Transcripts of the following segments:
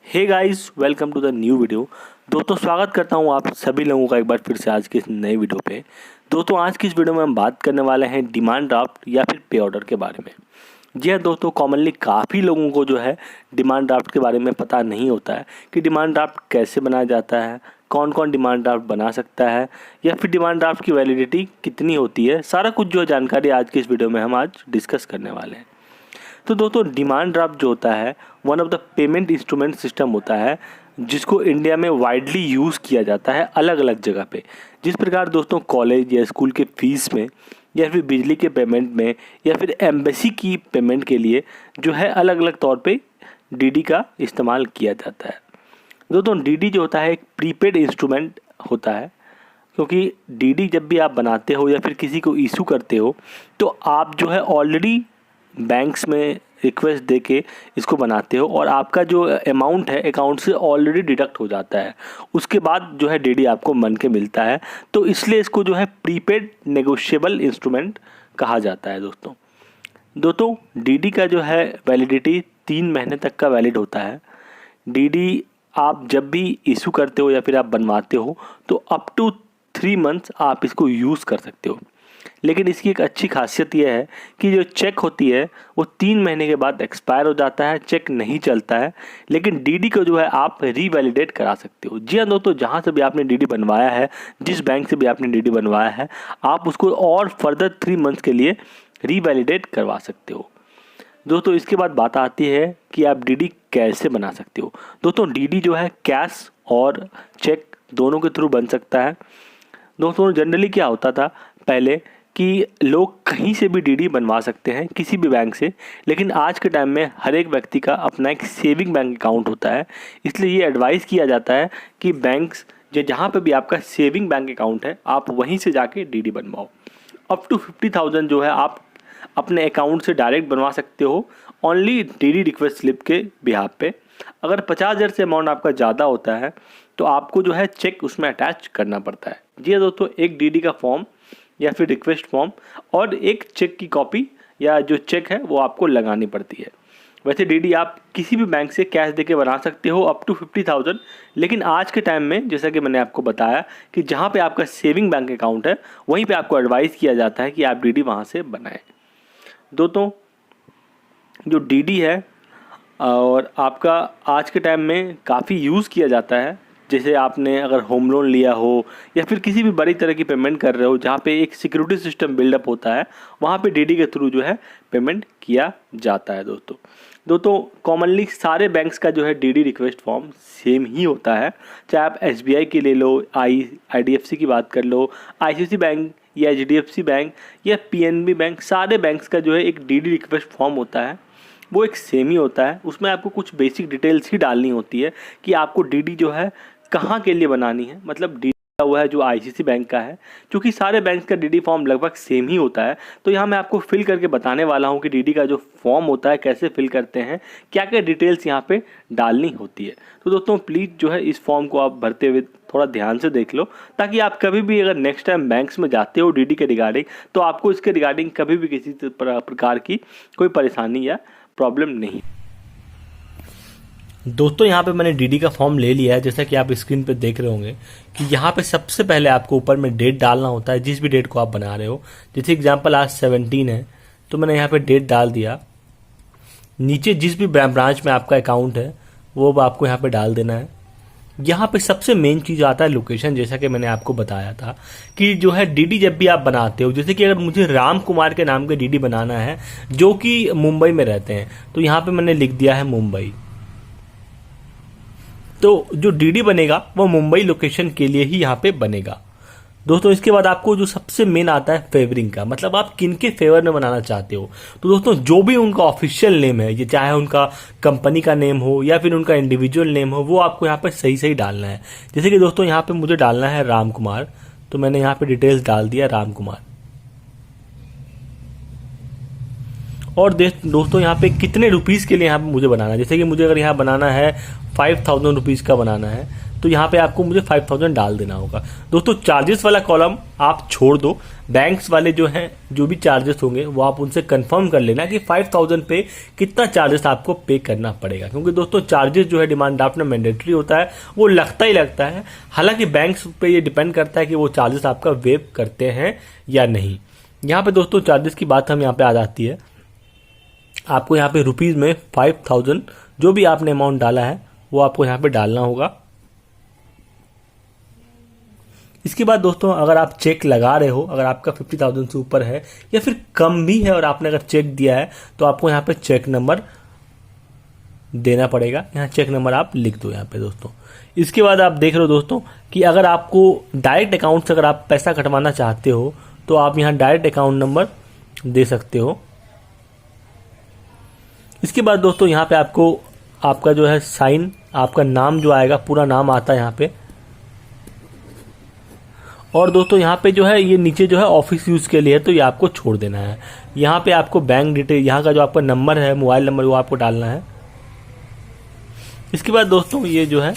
Hey guys, welcome to the new video. दोस्तों स्वागत करता हूं आप सभी लोगों का एक बार फिर से आज के इस नए वीडियो पे। दोस्तों आज की इस वीडियो में हम बात करने वाले हैं डिमांड ड्राफ्ट या फिर पे ऑर्डर के बारे में। जी हाँ दोस्तों, कॉमनली काफ़ी लोगों को जो है डिमांड ड्राफ्ट के बारे में पता नहीं होता है कि डिमांड ड्राफ्ट कैसे बनाया जाता है, कौन कौन डिमांड ड्राफ्ट बना सकता है या फिर डिमांड ड्राफ्ट की वैलिडिटी कितनी होती है। सारा कुछ जो जानकारी आज की इस वीडियो में हम आज डिस्कस करने वाले हैं। तो दोस्तों डिमांड ड्राफ्ट जो होता है one of the payment instrument system होता है जिसको इंडिया में वाइडली यूज़ किया जाता है अलग अलग जगह पे। जिस प्रकार दोस्तों कॉलेज या स्कूल के फीस में या फिर बिजली के पेमेंट में या फिर एम्बेसी की पेमेंट के लिए जो है अलग अलग तौर पे डीडी का इस्तेमाल किया जाता है। दोस्तों डीडी जो होता है एक प्रीपेड इंस्ट्रूमेंट होता है, क्योंकि डीडी जब भी आप बनाते हो या फिर किसी को इशू करते हो तो आप जो है ऑलरेडी बैंक्स में रिक्वेस्ट दे के इसको बनाते हो और आपका जो अमाउंट है अकाउंट से ऑलरेडी डिडक्ट हो जाता है। उसके बाद जो है डीडी आपको मन के मिलता है, तो इसलिए इसको जो है प्रीपेड नेगोशिएबल इंस्ट्रूमेंट कहा जाता है। दोस्तों डीडी का जो है वैलिडिटी 3 महीने तक का वैलिड होता है। डीडी आप जब भी इशू करते हो या फिर आप बनवाते हो तो अप टू 3 मंथ्स आप इसको यूज़ कर सकते हो। लेकिन इसकी एक अच्छी खासियत यह है कि जो चेक होती है वो 3 महीने के बाद एक्सपायर हो जाता है, चेक नहीं चलता है। लेकिन डीडी को जो है आप रीवैलिडेट करा सकते हो। जी हाँ दोस्तों, जहाँ से भी आपने डीडी बनवाया है, जिस बैंक से भी आपने डीडी बनवाया है, आप उसको और फर्दर 3 मंथ्स के लिए रीवैलिडेट करवा सकते हो। दोस्तों इसके बाद बात आती है कि आप डीडी कैसे बना सकते हो। दोस्तों डीडी जो है कैश और चेक दोनों के थ्रू बन सकता है। दोस्तों जनरली क्या होता था पहले कि लोग कहीं से भी डीडी बनवा सकते हैं किसी भी बैंक से, लेकिन आज के टाइम में हर एक व्यक्ति का अपना एक सेविंग बैंक अकाउंट होता है। इसलिए ये एडवाइस किया जाता है कि बैंक्स जहाँ पे भी आपका सेविंग बैंक अकाउंट है आप वहीं से जाके डीडी बनवाओ। अप टू 50,000 जो है आप अपने अकाउंट से डायरेक्ट बनवा सकते हो ओनली डीडी रिक्वेस्ट स्लिप के बिहाफ पे। अगर 50,000 से अमाउंट आपका ज़्यादा होता है तो आपको जो है चेक उसमें अटैच करना पड़ता है। जी दोस्तों, एक डीडी का फॉर्म या फिर रिक्वेस्ट फॉर्म और एक चेक की कॉपी या जो चेक है वो आपको लगानी पड़ती है। वैसे डीडी आप किसी भी बैंक से कैश देके बना सकते हो अप टू 50,000, लेकिन आज के टाइम में जैसा कि मैंने आपको बताया कि जहाँ पे आपका सेविंग बैंक अकाउंट है वहीं पे आपको एडवाइस किया जाता है कि आप डीडी वहाँ से बनाएं। दोस्तों जो डीडी है और आपका आज के टाइम में काफ़ी यूज़ किया जाता है। जैसे आपने अगर होम लोन लिया हो या फिर किसी भी बड़ी तरह की पेमेंट कर रहे हो जहाँ पे एक सिक्योरिटी सिस्टम बिल्डअप होता है, वहाँ पे डीडी के थ्रू जो है पेमेंट किया जाता है। दोस्तों कॉमनली सारे बैंक्स का जो है डीडी रिक्वेस्ट फॉर्म सेम ही होता है। चाहे आप एसबीआई की ले लो, आईडीएफसी की बात कर लो, आईसीआईसीआई बैंक या एचडीएफसी बैंक या पीएनबी बैंक, सारे बैंक्स का जो है एक डीडी रिक्वेस्ट फॉर्म होता है, वो एक सेम ही होता है। उसमें आपको कुछ बेसिक डिटेल्स ही डालनी होती है कि आपको डीडी जो है कहाँ के लिए बनानी है। मतलब डीडी हुआ है जो आईसीआईसीआई बैंक का है, क्योंकि सारे बैंक का डीडी फॉर्म लगभग सेम ही होता है। तो यहाँ मैं आपको फिल करके बताने वाला हूँ कि डीडी का जो फॉर्म होता है कैसे फिल करते हैं, क्या क्या डिटेल्स यहाँ पे डालनी होती है। तो दोस्तों प्लीज़ जो है इस फॉर्म को आप भरते हुए थोड़ा ध्यान से देख लो, ताकि आप कभी भी अगर नेक्स्ट टाइम बैंक्स में जाते हो डीडी के रिगार्डिंग तो आपको इसके रिगार्डिंग कभी भी किसी प्रकार की कोई परेशानी या प्रॉब्लम नहीं। दोस्तों यहाँ पे मैंने डीडी का फॉर्म ले लिया है, जैसा कि आप स्क्रीन पे देख रहे होंगे कि यहाँ पे सबसे पहले आपको ऊपर में डेट डालना होता है जिस भी डेट को आप बना रहे हो। जैसे एग्जांपल आज 17 है तो मैंने यहाँ पे डेट डाल दिया। नीचे जिस भी ब्रांच में आपका अकाउंट है वो आपको यहाँ पे डाल देना है। यहाँ पे सबसे मेन चीज़ आता है लोकेशन, जैसा कि मैंने आपको बताया था कि जो है डीडी जब भी आप बनाते हो, जैसे कि अगर मुझे राम कुमार के नाम का डीडी बनाना है जो कि मुंबई में रहते हैं तो यहाँ पे मैंने लिख दिया है मुंबई। तो जो डीडी बनेगा वो मुंबई लोकेशन के लिए ही यहाँ पे बनेगा। दोस्तों इसके बाद आपको जो सबसे मेन आता है फेवरिंग का, मतलब आप किन के फेवर में बनाना चाहते हो। तो दोस्तों जो भी उनका ऑफिशियल नेम है, ये चाहे उनका कंपनी का नेम हो या फिर उनका इंडिविजुअल नेम हो, वो आपको यहाँ पे सही सही डालना है। जैसे कि दोस्तों यहाँ पे मुझे डालना है राम कुमार, तो मैंने यहाँ पे डिटेल्स डाल दिया राम कुमार। और दोस्तों यहाँ पे कितने रुपीज़ के लिए यहाँ पे मुझे बनाना है। जैसे कि मुझे अगर यहाँ बनाना है 5,000 रुपीज़ का बनाना है तो यहाँ पे आपको मुझे 5000 डाल देना होगा। दोस्तों चार्जेस वाला कॉलम आप छोड़ दो, बैंक्स वाले जो हैं जो भी चार्जेस होंगे वो आप उनसे कंफर्म कर लेना कि 5000 पे कितना चार्जेस आपको पे करना पड़ेगा, क्योंकि दोस्तों चार्जेस जो है डिमांड ड्राफ्ट में मैंडेटरी होता है, वो लगता ही लगता है। हालांकि बैंक्स पे ये डिपेंड करता है कि वो चार्जेस आपका वेव करते हैं या नहीं। यहाँ पे दोस्तों चार्जेस की बात हम यहाँ पे आ जाती है, आपको यहाँ पे रुपीज़ में 5000 जो भी आपने अमाउंट डाला है वो आपको यहाँ पे डालना होगा। इसके बाद दोस्तों अगर आप चेक लगा रहे हो, अगर आपका 50,000 से ऊपर है या फिर कम भी है और आपने अगर चेक दिया है तो आपको यहाँ पे चेक नंबर देना पड़ेगा। यहाँ चेक नंबर आप लिख दो यहाँ पे दोस्तों। इसके बाद आप देख रहे हो दोस्तों कि अगर आपको डायरेक्ट अकाउंट से अगर आप पैसा कटवाना चाहते हो तो आप यहाँ डायरेक्ट अकाउंट नंबर दे सकते हो। इसके बाद दोस्तों यहाँ पे आपको आपका जो है साइन, आपका नाम जो आएगा, पूरा नाम आता है यहाँ पे। और दोस्तों यहाँ पे जो है ये नीचे जो है ऑफिस यूज़ के लिए है, तो ये आपको छोड़ देना है। यहाँ पे आपको बैंक डिटेल, यहाँ का जो आपका नंबर है, मोबाइल नंबर, वो आपको डालना है। इसके बाद दोस्तों ये जो है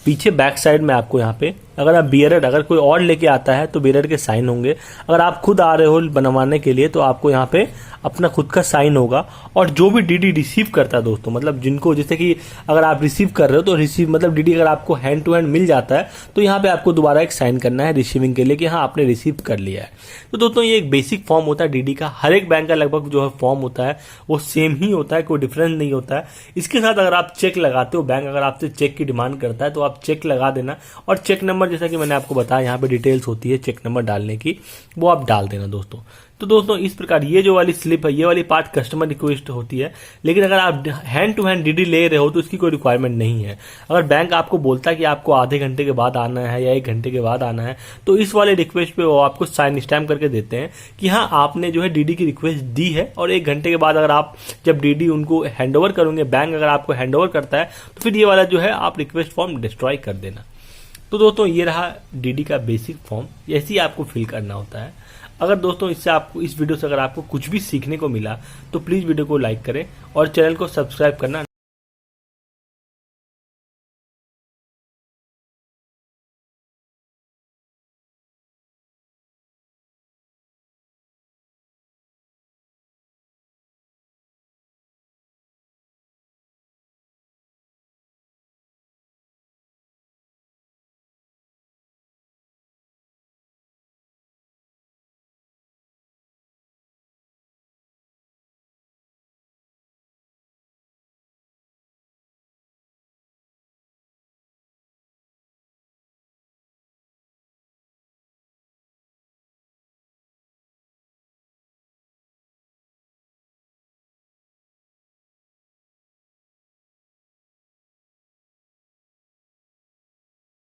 पीछे बैक साइड में आपको यहाँ पे, अगर आप बियरर, अगर कोई और लेके आता है तो बियरर के साइन होंगे। अगर आप खुद आ रहे हो बनवाने के लिए तो आपको यहाँ पे अपना खुद का साइन होगा। और जो भी डीडी रिसीव करता है दोस्तों, मतलब जिनको, जैसे कि अगर आप रिसीव कर रहे हो तो रिसीव मतलब डीडी अगर आपको हैंड टू हैंड मिल जाता है तो यहाँ पे आपको दोबारा एक साइन करना है रिसीविंग के लिए कि हाँ आपने रिसीव कर लिया है। तो दोस्तों ये एक बेसिक फॉर्म होता है डीडी का। हर एक बैंक का लगभग जो है फॉर्म होता है वो सेम ही होता है, कोई डिफरेंस नहीं होता है। इसके साथ अगर आप चेक लगाते हो, बैंक अगर आपसे चेक की डिमांड करता है तो आप चेक लगा देना। और चेक नंबर जैसा कि मैंने आपको बताया यहाँ पे डिटेल्स होती है चेक नंबर डालने की, वो आप डाल देना दोस्तों। तो दोस्तों इस प्रकार ये जो वाली स्लिप है, ये वाली पार्ट कस्टमर रिक्वेस्ट होती है। लेकिन अगर आप हैंड टू हैंड डीडी ले रहे हो तो इसकी कोई रिक्वायरमेंट नहीं है। अगर बैंक आपको बोलता है कि आपको आधे घंटे के बाद आना है या 1 घंटे के बाद आना है तो इस वाले रिक्वेस्ट पे वो आपको साइन स्टैम्प करके देते हैं कि हाँ आपने जो है डीडी की रिक्वेस्ट दी है। और 1 घंटे के बाद अगर आप जब डीडी उनको हैंड ओवर करोगे, बैंक अगर आपको हैंड ओवर करता है तो फिर ये वाला जो है आप रिक्वेस्ट फॉर्म डिस्ट्रॉय कर देना। तो दोस्तों ये रहा डीडी का बेसिक फॉर्म, ऐसे ही आपको फिल करना होता है। अगर दोस्तों इससे आपको, इस वीडियो से अगर आपको कुछ भी सीखने को मिला तो प्लीज़ वीडियो को लाइक करें और चैनल को सब्सक्राइब करना